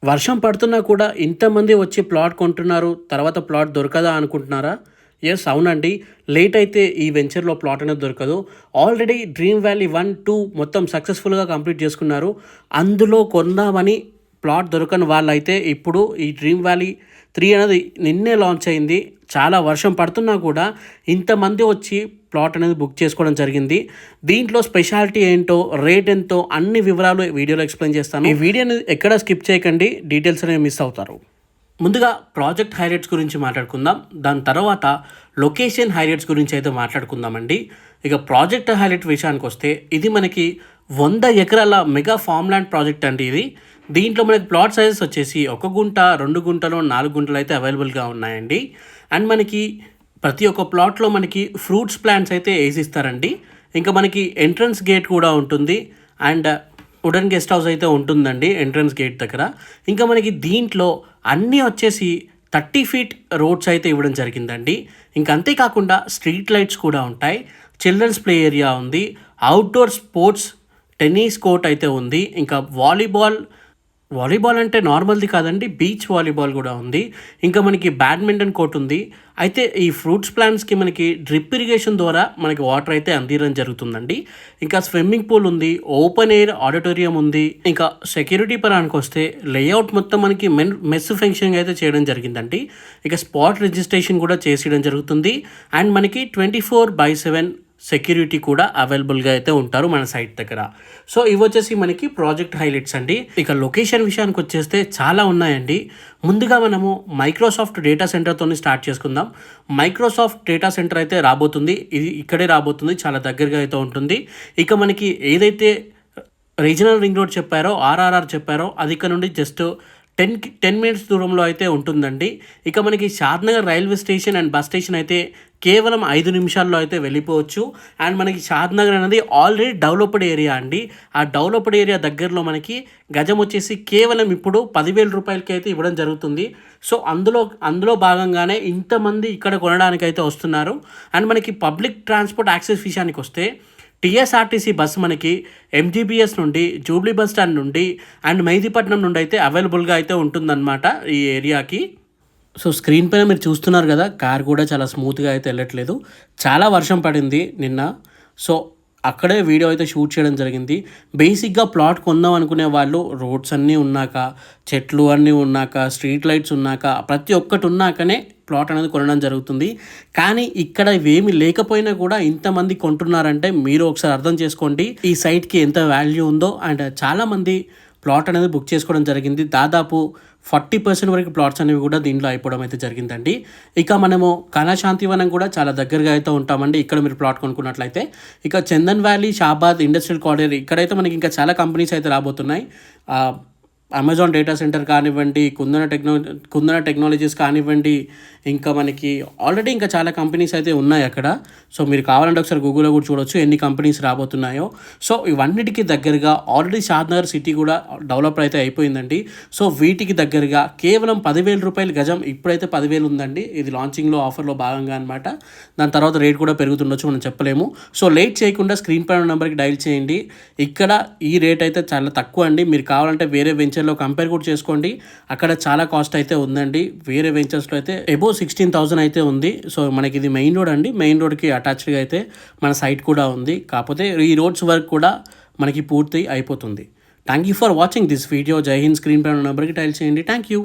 వర్షం పడుతున్నా కూడా ఇంతమంది వచ్చి ప్లాట్ కొంటున్నారు. తర్వాత ప్లాట్ దొరకదా అనుకుంటున్నారా? యెస్, అవునండి. లేట్ అయితే ఈ వెంచర్‌లో ప్లాట్ అనేది దొరకదు. ఆల్రెడీ డ్రీమ్ వ్యాలీ 1, 2 మొత్తం సక్సెస్‌ఫుల్‌గా కంప్లీట్ చేసుకున్నారు. అందులో కొందామని ప్లాట్ దొరకని వాళ్ళైతే ఇప్పుడు ఈ డ్రీమ్ వ్యాలీ 3 అనేది నిన్నే లాంచ్ అయింది. చాలా వర్షం పడుతున్నా కూడా ఇంతమంది వచ్చి ప్లాట్ అనేది బుక్ చేసుకోవడం జరిగింది. దీంట్లో స్పెషాలిటీ ఏంటో, రేట్ ఎంతో అన్ని వివరాలు వీడియోలో ఎక్స్‌ప్లెయిన్ చేస్తాను. ఈ వీడియోని ఎక్కడ స్కిప్ చేయకండి. డీటెయిల్స్ అనేవి మిస్ అవుతారు. ముందుగా ప్రాజెక్ట్ హైలైట్స్ గురించి మాట్లాడుకుందాం. దాని తర్వాత లొకేషన్ హైలైట్స్ గురించి అయితే మాట్లాడుకుందామండి. ఇక ప్రాజెక్ట్ హైలైట్ విషయానికి వస్తే ఇది మనకి 100 ఎకరాల మెగా ఫామ్ ల్యాండ్ ప్రాజెక్ట్ అండి ఇది. దీంట్లో మనకి ప్లాట్ సైజెస్ వచ్చేసి 1 గుంట, 2 గుంటలు, 4 గుంటలు అయితే అవైలబుల్గా ఉన్నాయండి. అండ్ మనకి ప్రతి ఒక్క ప్లాట్లో మనకి ఫ్రూట్స్ ప్లాంట్స్ అయితే వేసిస్తారండి. ఇంకా మనకి ఎంట్రన్స్ గేట్ కూడా ఉంటుంది. అండ్ వుడెన్ గెస్ట్ హౌస్ అయితే ఉంటుందండి ఎంట్రన్స్ గేట్ దగ్గర. ఇంకా మనకి దీంట్లో అన్నీ వచ్చేసి 30 ఫీట్ రోడ్స్ అయితే ఇవ్వడం జరిగిందండి. ఇంకా అంతేకాకుండా స్ట్రీట్ లైట్స్ కూడా ఉంటాయి. చిల్డ్రన్స్ ప్లే ఏరియా ఉంది. అవుట్డోర్ స్పోర్ట్స్ టెన్నిస్ కోర్ట్ అయితే ఉంది. ఇంకా వాలీబాల్ అంటే నార్మల్ది కాదండి, బీచ్ వాలీబాల్ కూడా ఉంది. ఇంకా మనకి బ్యాడ్మింటన్ కోర్ట్ ఉంది. అయితే ఈ ఫ్రూట్స్ ప్లాంట్స్కి మనకి డ్రిప్ ఇరిగేషన్ ద్వారా మనకి వాటర్ అయితే అందించడం జరుగుతుందండి. ఇంకా స్విమ్మింగ్ పూల్ ఉంది, ఓపెన్ ఎయిర్ ఆడిటోరియం ఉంది. ఇంకా సెక్యూరిటీ పరానికి వస్తే లేఅవుట్ మొత్తం మనకి మెస్ ఫెన్సింగ్ అయితే చేయడం జరిగిందండి. ఇక స్పాట్ రిజిస్ట్రేషన్ కూడా చేసేయడం జరుగుతుంది. అండ్ మనకి 24/7 సెక్యూరిటీ కూడా అవైలబుల్గా అయితే ఉంటారు మన సైట్ దగ్గర. సో ఇవి వచ్చేసి మనకి ప్రాజెక్ట్ హైలైట్స్ అండి. ఇక లొకేషన్ విషయానికి వచ్చేస్తే చాలా ఉన్నాయండి. ముందుగా మనము మైక్రోసాఫ్ట్ డేటా సెంటర్తో స్టార్ట్ చేసుకుందాం. మైక్రోసాఫ్ట్ డేటా సెంటర్ అయితే రాబోతుంది. ఇది ఇక్కడే రాబోతుంది, చాలా దగ్గరగా అయితే ఉంటుంది. ఇక మనకి ఏదైతే రీజనల్ రింగ్ రోడ్ చెప్పారో, ఆర్ఆర్ఆర్ చెప్పారో, అది ఇక్కడ నుండి జస్ట్ 10 మినిట్స్ దూరంలో అయితే ఉంటుందండి. ఇక మనకి Shadnagar railway station and bus station అయితే కేవలం 5 నిమిషాల్లో అయితే వెళ్ళిపోవచ్చు. అండ్ మనకి షాద్నగర్ అనేది ఆల్రెడీ డెవలప్డ్ ఏరియా అండి. ఆ డెవలప్డ్ ఏరియా దగ్గరలో మనకి గజం వచ్చేసి కేవలం ఇప్పుడు 10,000 రూపాయలకి అయితే ఇవ్వడం జరుగుతుంది. సో అందులో భాగంగానే ఇంతమంది ఇక్కడ కొనడానికి అయితే వస్తున్నారు. అండ్ మనకి పబ్లిక్ ట్రాన్స్పోర్ట్ యాక్సెస్ విషయానికి వస్తే టీఎస్ఆర్టీసీ బస్సు మనకి ఎంజీబీఎస్ నుండి, జూబ్లీ బస్ స్టాండ్ నుండి అండ్ మెహదీపట్నం నుండి అయితే అవైలబుల్గా అయితే ఉంటుందన్నమాట ఈ ఏరియాకి. సో స్క్రీన్ పైన మీరు చూస్తున్నారు కదా, కార్ కూడా చాలా స్మూత్గా అయితే వెళ్ళట్లేదు. చాలా వర్షం పడింది నిన్న. సో అక్కడే వీడియో అయితే షూట్ చేయడం జరిగింది. బేసిక్గా ప్లాట్ కొందాం అనుకునే వాళ్ళు రోడ్స్ అన్నీ ఉన్నాక, చెట్లు అన్నీ ఉన్నాక, స్ట్రీట్ లైట్స్ ఉన్నాక, ప్రతి ఒక్కటి ఉన్నాకనే ప్లాట్ అనేది కొనడం జరుగుతుంది. కానీ ఇక్కడ ఇవేమి లేకపోయినా కూడా ఇంతమంది కొంటున్నారంటే మీరు ఒకసారి అర్థం చేసుకోండి ఈ సైట్కి ఎంత వాల్యూ ఉందో. అండ్ చాలామంది ప్లాట్ అనేది బుక్ చేసుకోవడం జరిగింది. దాదాపు 40% వరకు ప్లాట్స్ అనేవి కూడా దీంట్లో అయిపోవడం అయితే జరిగిందండి. ఇక మనము కళాశాంతివనం కూడా చాలా దగ్గరగా అయితే ఉంటామండి. ఇక్కడ మీరు ప్లాట్ కొనుక్కున్నట్లయితే ఇక Chandan valley, Shabad industrial corridor ఇక్కడైతే మనకి ఇంకా చాలా కంపెనీస్ అయితే రాబోతున్నాయి. అమెజాన్ డేటా సెంటర్ కానివ్వండి, కుందన టెక్నాలజీస్ కానివ్వండి, ఇంకా మనకి ఆల్రెడీ ఇంకా చాలా కంపెనీస్ అయితే ఉన్నాయి అక్కడ. సో మీరు కావాలంటే ఒకసారి గూగుల్లో కూడా చూడొచ్చు ఎన్ని కంపెనీస్ రాబోతున్నాయో. సో ఇవన్నిటికీ దగ్గరగా ఆల్రెడీ షాద్నగర్ సిటీ కూడా డెవలప్ అయితే అయిపోయిందండి. సో వీటికి దగ్గరగా కేవలం 10,000 రూపాయలు గజం ఇప్పుడైతే 10,000 ఉందండి. ఇది లాంచింగ్లో ఆఫర్లో భాగంగా అనమాట. దాని తర్వాత రేట్ కూడా పెరుగుతుండొచ్చు, మనం చెప్పలేము. సో లేట్ చేయకుండా స్క్రీన్ పైన నెంబర్కి డైల్ చేయండి. ఇక్కడ ఈ రేట్ అయితే చాలా తక్కువ అండి. మీరు కావాలంటే వేరే వెంచర్లో కంపేర్ కూడా చేసుకోండి. అక్కడ చాలా కాస్ట్ అయితే ఉందండి. వేరే వెంచర్స్లో అయితే అబోవ్ 16,000 అయితే ఉంది. సో మనకి ఇది మెయిన్ రోడ్ అండి. మెయిన్ రోడ్కి అటాచ్డ్గా అయితే మన సైట్ కూడా ఉంది. కాకపోతే ఈ రోడ్స్ వర్క్ కూడా మనకి పూర్తి అయిపోతుంది. Thank you for watching this video. జై హింద్. స్క్రీన్ పైన నెంబర్కి డైల్ చేయండి. Thank you.